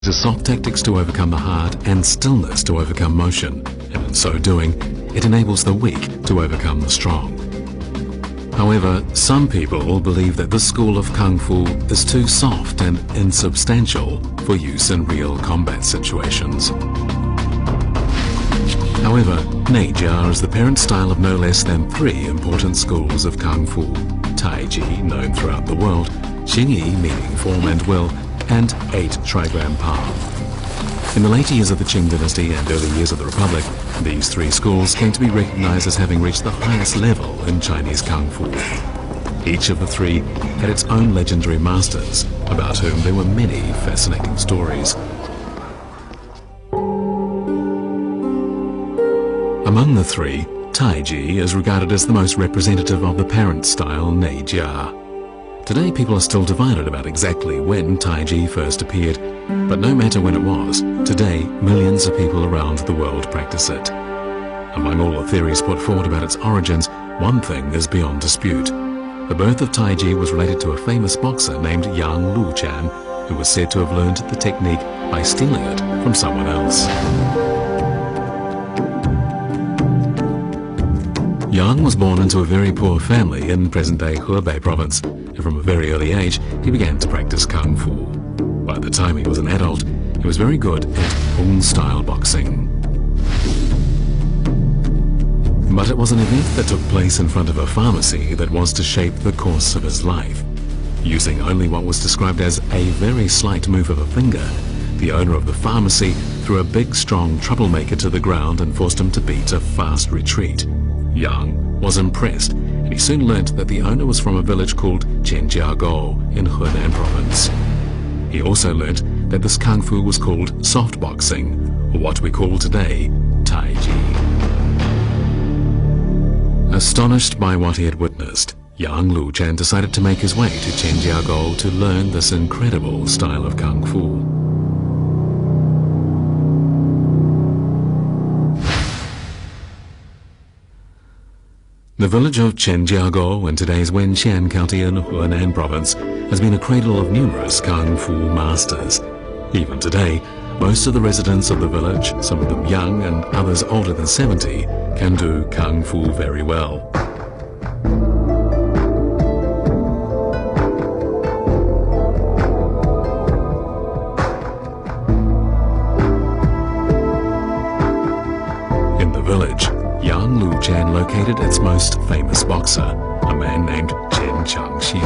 uses soft tactics to overcome the hard and stillness to overcome motion, and in so doing, it enables the weak to overcome the strong. However, some people believe that this school of Kung Fu is too soft and insubstantial for use in real combat situations. However, Neijia is the parent style of no less than 3 important schools of Kung Fu: Taiji, known throughout the world, Xingyi, meaning form and will, and 8 Trigram Path. In the later years of the Qing dynasty and early years of the Republic, these 3 schools came to be recognized as having reached the highest level in Chinese Kung Fu. Each of the 3 had its own legendary masters, about whom there were many fascinating stories. Among the 3, Taiji is regarded as the most representative of the parent style Neijia. Today people are still divided about exactly when Taiji first appeared, but no matter when it was, today millions of people around the world practice it. Among all the theories put forward about its origins, one thing is beyond dispute. The birth of Taiji was related to a famous boxer named Yang Luchan, who was said to have learned the technique by stealing it from someone else. Yang was born into a very poor family in present-day Hebei province, and from a very early age he began to practice Kung Fu. By the time he was an adult, he was very good at Hung-style boxing. But it was an event that took place in front of a pharmacy that was to shape the course of his life. Using only what was described as a very slight move of a finger, the owner of the pharmacy threw a big, strong troublemaker to the ground and forced him to beat a fast retreat. Yang was impressed, and he soon learnt that the owner was from a village called Chenjiagou in Henan province. He also learnt that this Kung Fu was called soft boxing, or what we call today Taiji. Astonished by what he had witnessed, Yang Luchan decided to make his way to Chenjiagou to learn this incredible style of Kung Fu. The village of Chenjiagou in today's Wenxian County in Henan province has been a cradle of numerous Kung Fu masters. Even today, most of the residents of the village, some of them young and others older than 70, can do Kung Fu very well. In the village, Yang Luchan located its most famous boxer, a man named Chen Changxing.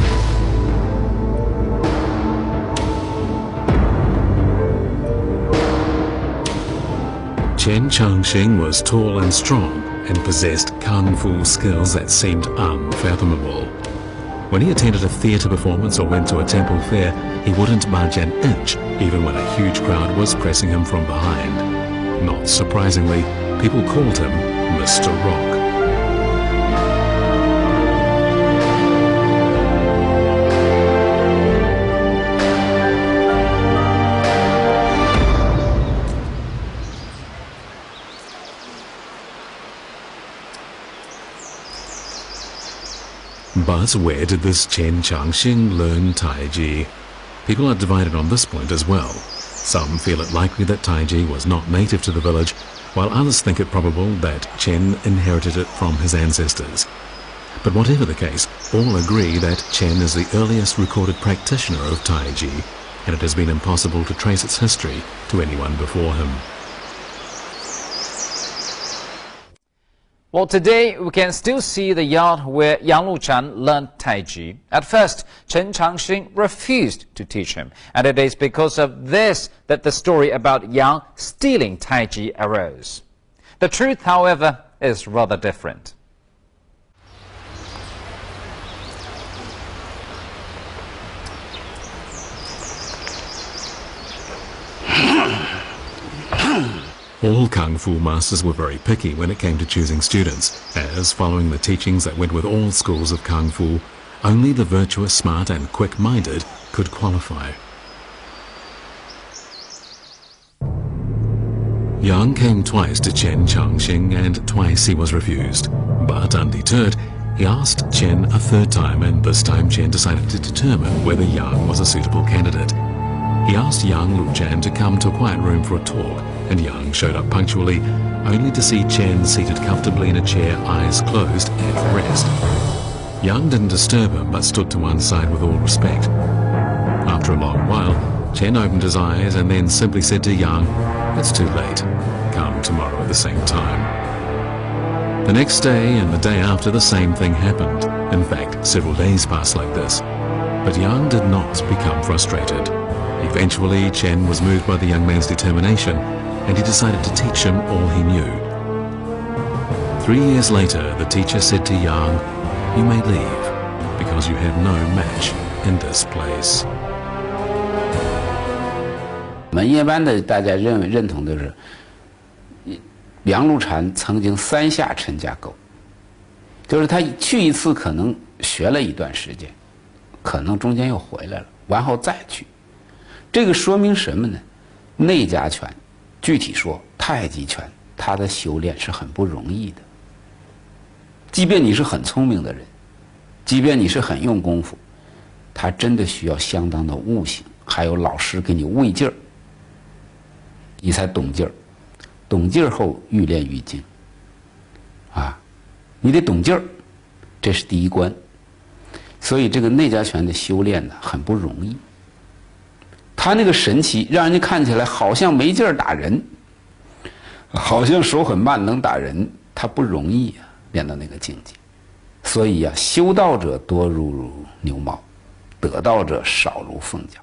Chen Changxing was tall and strong and possessed Kung Fu skills that seemed unfathomable. When he attended a theatre performance or went to a temple fair, he wouldn't budge an inch, even when a huge crowd was pressing him from behind. Not surprisingly, people called him Mr. Rock. But where did this Chen Changxing learn Taiji? People are divided on this point as well. Some feel it likely that Taiji was not native to the village, while others think it probable that Chen inherited it from his ancestors. But whatever the case, all agree that Chen is the earliest recorded practitioner of Taiji, and it has been impossible to trace its history to anyone before him. Well, today we can still see the yard where Yang Luchan learned Taiji. At first, Chen Changxing refused to teach him, and it is because of this that the story about Yang stealing Taiji arose. The truth, however, is rather different. All Kung Fu masters were very picky when it came to choosing students, as, following the teachings that went with all schools of Kung Fu, only the virtuous, smart and quick-minded could qualify. Yang came twice to Chen Changxing and twice he was refused. But undeterred, he asked Chen a third time, and this time Chen decided to determine whether Yang was a suitable candidate. He asked young Lu Chen to come to a quiet room for a talk, and Yang showed up punctually, only to see Chen seated comfortably in a chair, eyes closed, at rest. Yang didn't disturb him, but stood to one side with all respect. After a long while, Chen opened his eyes and then simply said to Yang, "It's too late. Come tomorrow at the same time." The next day and the day after, the same thing happened. In fact, several days passed like this. But Yang did not become frustrated. Eventually, Chen was moved by the young man's determination, and he decided to teach him all he knew. 3 years later, the teacher said to Yang, "You may leave, because you have no match in this place." 我们一般的大家认同的是，杨露禅曾经3下陈家沟，就是他去一次可能学了一段时间，可能中间又回来了，完后再去。这个说明什么呢？内家拳，具体说太极拳，它的修炼是很不容易的。即便你是很聪明的人，即便你是很用功夫，它真的需要相当的悟性，还有老师给你喂劲儿，你才懂劲儿。懂劲儿后愈练愈精。啊，你得懂劲儿，这是第一关。所以这个内家拳的修炼呢，很不容易。他那个神奇，让人家看起来好像没劲儿打人，好像手很慢能打人，他不容易啊，练到那个境界。所以啊，修道者多如牛毛，得道者少如凤角。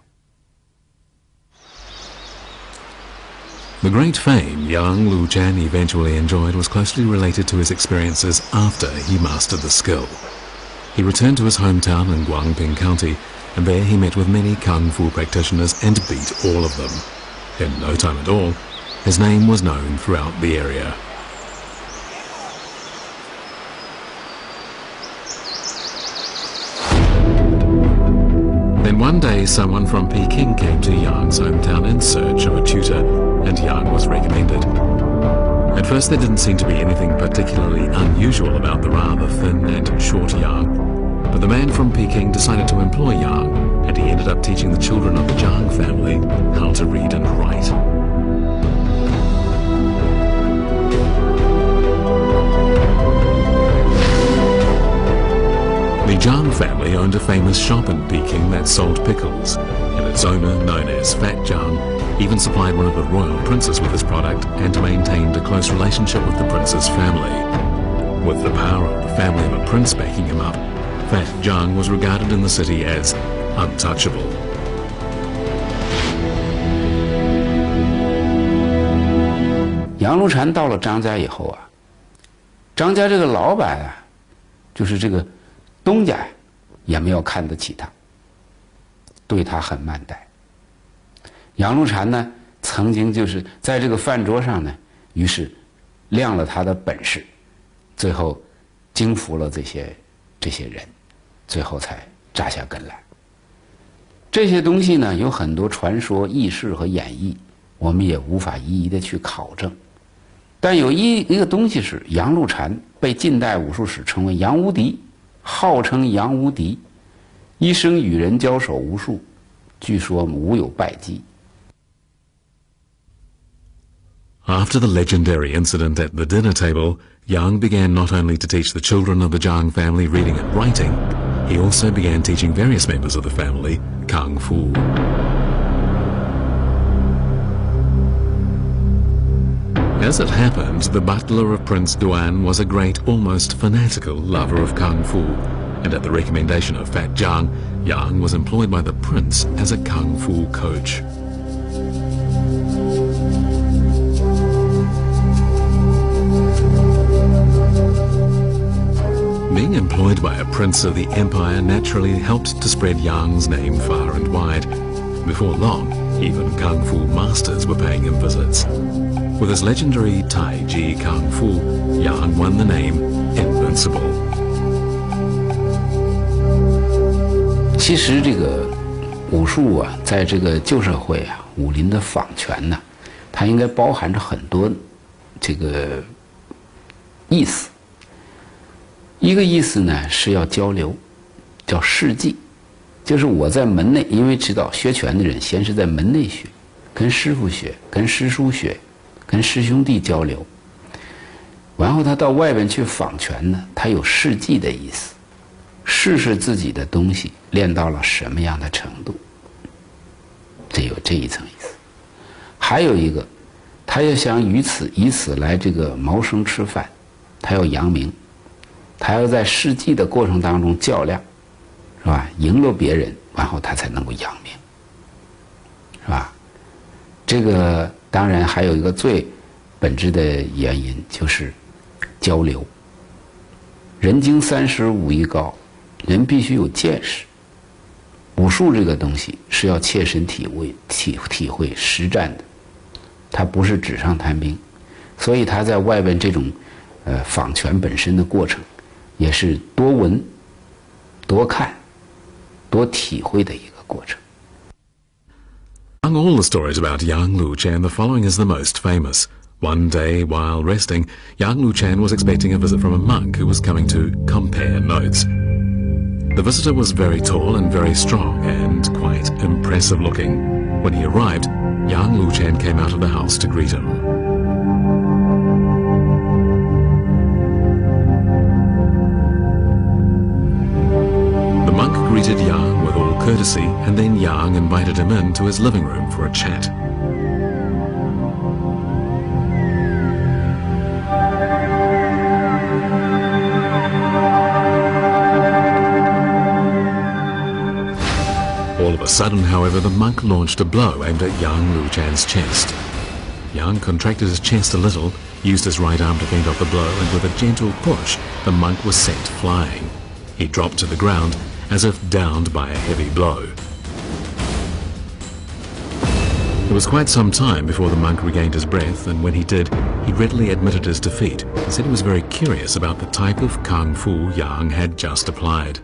The great fame young Lu Chen eventually enjoyed was closely related to his experiences after he mastered the skill. He returned to his hometown in Guangping County, and there he met with many Kung Fu practitioners and beat all of them. In no time at all, his name was known throughout the area. Then one day, someone from Peking came to Yang's hometown in search of a tutor, and Yang was recommended. At first, there didn't seem to be anything particularly unusual about the rather thin and short Yang, but the man from Peking decided to employ Yang, and he ended up teaching the children of the Zhang family how to read and write. The Zhang family owned a famous shop in Peking that sold pickles, and its owner, known as Fat Zhang, even supplied one of the royal princes with his product and maintained a close relationship with the prince's family. With the power of the family of a prince backing him up, Fat Zhang was regarded in the city as untouchable. Yang Luchan 到了张家以后啊，张家这个老板啊，就是这个东家也没有看得起他，对他很慢待。杨露禅呢，曾经就是在这个饭桌上呢，于是亮了他的本事，最后征服了这些人，最后才扎下根来。这些东西呢，有很多传说、轶事和演绎，我们也无法一一的去考证。但有一个东西是，杨露禅被近代武术史称为杨无敌，号称杨无敌，一生与人交手无数，据说无有败绩。After the legendary incident at the dinner table, Yang began not only to teach the children of the Zhang family reading and writing, he also began teaching various members of the family Kung Fu. As it happened, the butler of Prince Duan was a great, almost fanatical lover of Kung Fu, and at the recommendation of Fat Zhang, Yang was employed by the prince as a Kung Fu coach. Being employed by a prince of the empire naturally helped to spread Yang's name far and wide. Before long, even Kung Fu masters were paying him visits. With his legendary Tai Chi Kung Fu, Yang won the name Invincible. 其实这个武术啊，在这个旧社会啊，武林的仿拳呢，它应该包含着很多这个意思。一个意思呢是要交流，叫事迹，就是我在门内，因为知道学拳的人先是在门内学，跟师傅学，跟师叔学，跟师兄弟交流。然后他到外边去访拳呢，他有试技的意思，试试自己的东西练到了什么样的程度，这有这一层意思。还有一个，他要想以此来这个谋生吃饭，他要扬名，他要在试技的过程当中较量，是吧？赢了别人，然后他才能够扬名，是吧？这个当然还有一个最本质的原因就是交流。人经30，武艺高，人必须有见识。武术这个东西是要切身体会实战的，它不是纸上谈兵，所以他在外边这种访拳本身的过程，也是多闻、多看、多体会的一个过程。Among all the stories about Yang Luchan, the following is the most famous. One day, while resting, Yang Luchan was expecting a visit from a monk who was coming to compare notes. The visitor was very tall and very strong and quite impressive looking. When he arrived, Yang Luchan came out of the house to greet him. The monk greeted Yang with all courtesy, and then Yang invited him into his living room for a chat. All of a sudden, however, the monk launched a blow aimed at Yang Luchan's chest. Yang contracted his chest a little, used his right arm to fend off the blow, and with a gentle push, the monk was sent flying. He dropped to the ground, as if downed by a heavy blow. It was quite some time before the monk regained his breath, and when he did, he readily admitted his defeat. He said he was very curious about the type of kung fu Yang had just applied.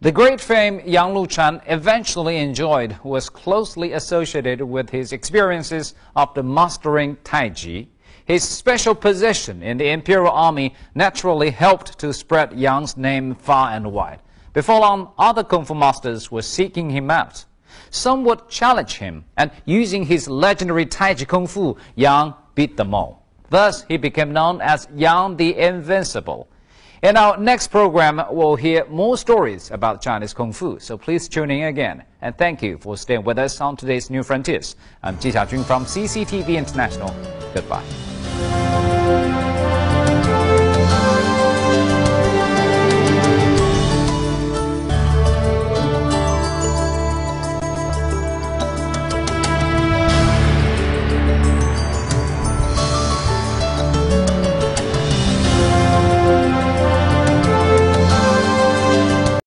The great fame Yang Luchan eventually enjoyed was closely associated with his experiences after mastering Taiji. His special position in the Imperial Army naturally helped to spread Yang's name far and wide. Before long, other Kung Fu masters were seeking him out. Some would challenge him, and using his legendary Taiji Kung Fu, Yang beat them all. Thus, he became known as Yang the Invincible. In our next program, we'll hear more stories about Chinese Kung Fu, so please tune in again. And thank you for staying with us on today's New Frontiers. I'm Ji Xiaojun from CCTV International. Goodbye.